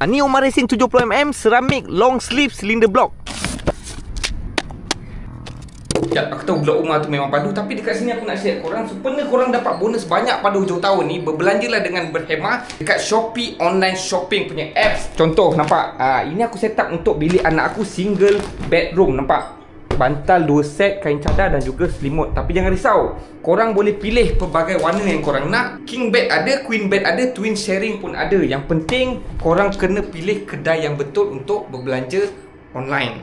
Ni Omar Racing 70mm Ceramic long sleeve cylinder block. Sekejap, aku tahu blok Umar tu memang padu, tapi dekat sini aku nak share korang supaya korang dapat bonus banyak pada hujung tahun ni. Berbelanjalah dengan berhemah dekat Shopee online shopping punya apps. Contoh, nampak? Ini aku set up untuk bilik anak aku single bedroom, nampak? Bantal 2 set, kain cadar dan juga selimut. Tapi jangan risau, korang boleh pilih pelbagai warna yang korang nak. King bed ada, queen bed ada, twin sharing pun ada. Yang penting korang kena pilih kedai yang betul untuk berbelanja online.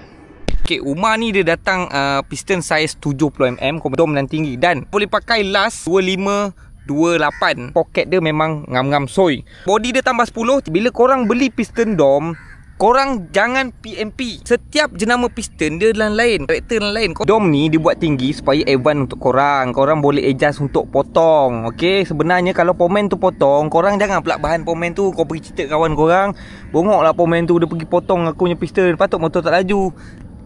Okay, Umar ni dia datang piston size 70mm, dom dan tinggi, dan boleh pakai las 25-28. Poket dia memang ngam-ngam soy. Body dia tambah 10. Bila korang beli piston dom, korang jangan PMP. Setiap jenama piston dia lain-lain, karakter lain. Dom ni dibuat tinggi supaya advance untuk korang. Korang boleh adjust untuk potong. Okay, sebenarnya kalau pomen tu potong, korang jangan pula bahan pomen tu kau pergi cerita kawan korang, bongok lah pomen tu, dia pergi potong aku punya piston, patut motor tak laju.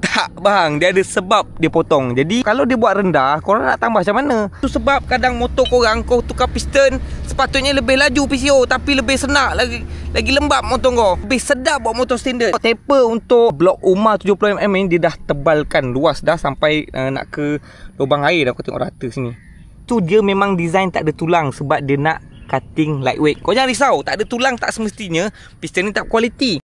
Tak bang, dia ada sebab dia potong. Jadi kalau dia buat rendah, korang nak tambah macam mana? Itu sebab kadang motor korang, kau tukar piston, sepatutnya lebih laju PCO, tapi lebih senak, lagi lembab motor kau, lebih sedap buat motor standard. Taper untuk blok Umar 70mm ni dia dah tebalkan luas dah sampai nak ke lubang air dah. Kau tengok rata sini. Tu dia memang design tak ada tulang sebab dia nak cutting lightweight. Kau jangan risau, tak ada tulang tak semestinya piston ni tak kualiti.